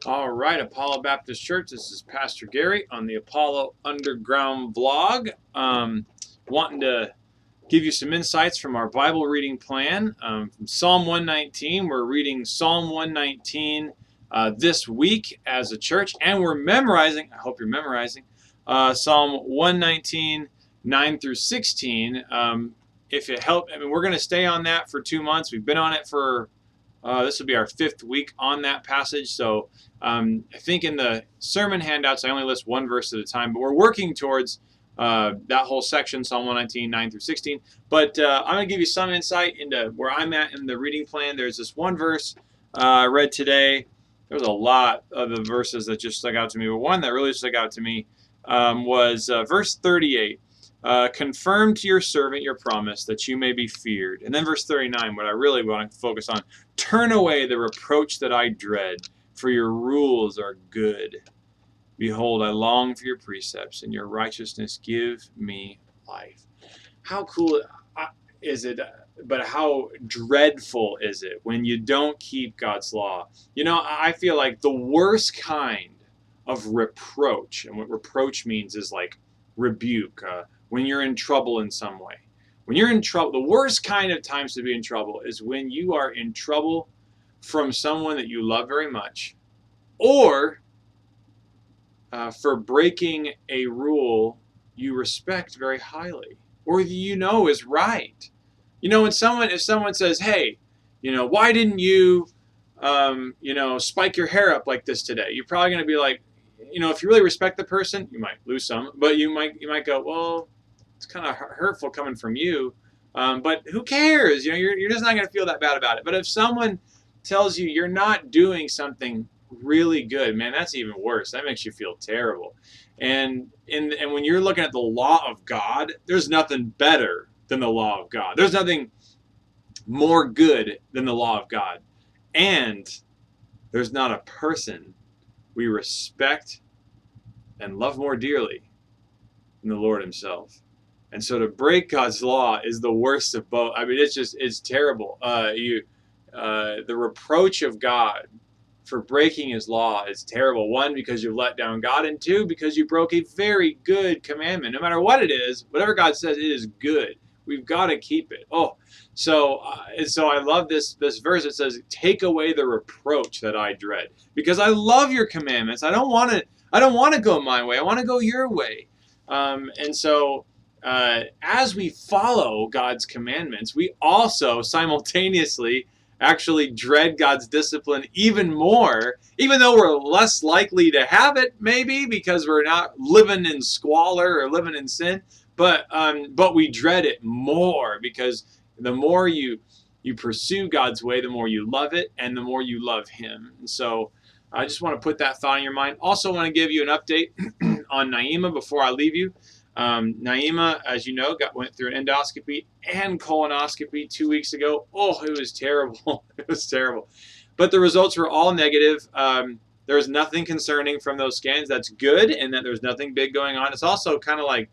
All right, Apollo Baptist Church. This is Pastor Gary on the Apollo Underground vlog. Wanting to give you some insights from our Bible reading plan. From Psalm 119, we're reading Psalm 119 this week as a church, and we're memorizing, I hope you're memorizing, Psalm 119, 9 through 16. If it helped, we're going to stay on that for 2 months. We've been on it for this will be our 5th week on that passage. So I think in the sermon handouts, I only list one verse at a time, but we're working towards that whole section, Psalm 119, 9 through 16. But I'm going to give you some insight into where I'm at in the reading plan. There's this one verse I read today. There was a lot of the verses that just stuck out to me, but one that really stuck out to me was verse 38. Confirm to your servant your promise that you may be feared. And then verse 39, what I really want to focus on, turn away the reproach that I dread, for your rules are good. Behold, I long for your precepts, and your righteousness give me life. How cool is it, but how dreadful is it when you don't keep God's law? You know, I feel like the worst kind of reproach, and what reproach means is like rebuke, when you're in trouble in some way. When you're in trouble, the worst kind of times to be in trouble is when you are in trouble from someone that you love very much, or for breaking a rule you respect very highly, or you know is right. You know, if someone says, hey, you know, why didn't you, spike your hair up like this today? You're probably going to be like, you know, if you really respect the person, you might lose some, but you might go, well, it's kind of hurtful coming from you, but who cares? You know, you're just not going to feel that bad about it. But if someone tells you you're not doing something really good, man, that's even worse. That makes you feel terrible. And when you're looking at the law of God, there's nothing better than the law of God. There's nothing more good than the law of God. And there's not a person we respect and love more dearly than the Lord himself. And so to break God's law is the worst of both. I mean, it's terrible. The reproach of God for breaking his law is terrible. One, because you've let down God, and two, because you broke a very good commandment. No matter what it is, whatever God says, it is good. We've got to keep it. So I love this verse. It says, "Take away the reproach that I dread," because I love your commandments. I don't want to go my way. I want to go your way. As we follow God's commandments, we also simultaneously actually dread God's discipline even more, even though we're less likely to have it, maybe because we're not living in squalor or living in sin. But we dread it more, because the more you pursue God's way, the more you love it, and the more you love Him. And so I just want to put that thought in your mind. Also want to give you an update on Naima before I leave you. Naima, as you know, went through an endoscopy and colonoscopy 2 weeks ago. Oh, it was terrible. It was terrible. But the results were all negative. There was nothing concerning from those scans. That's good, and that there's nothing big going on. It's also kind of like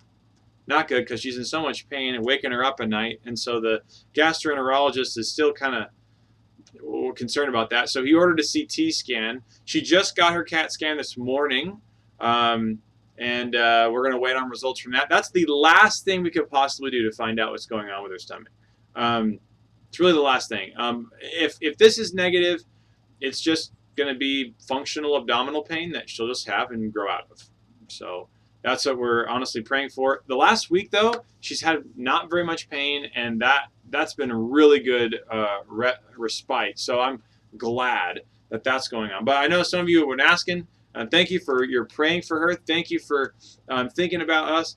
not good because she's in so much pain and waking her up at night. And so the gastroenterologist is still kind of concerned about that. So he ordered a CT scan. She just got her CAT scan this morning. And we're going to wait on results from that. That's the last thing we could possibly do to find out what's going on with her stomach. It's really the last thing. If this is negative, it's just going to be functional abdominal pain that she'll just have and grow out of. So that's what we're honestly praying for. The last week, though, she's had not very much pain, and that's been a really good respite. So I'm glad that that's going on. But I know some of you have been asking. Thank you for your praying for her. Thank you for thinking about us.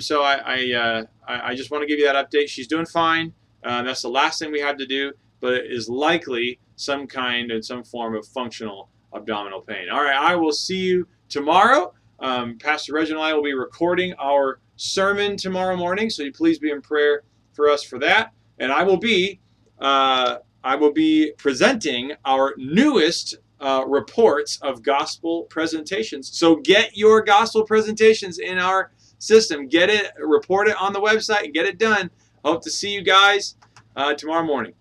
So I just want to give you that update. She's doing fine. That's the last thing we have to do, but it is likely some form of functional abdominal pain. All right, I will see you tomorrow. Pastor Reginald and I will be recording our sermon tomorrow morning, so you please be in prayer for us for that. And I will be presenting our newest reports of gospel presentations. So get your gospel presentations in our system. Get it, report it on the website, and get it done. Hope to see you guys tomorrow morning.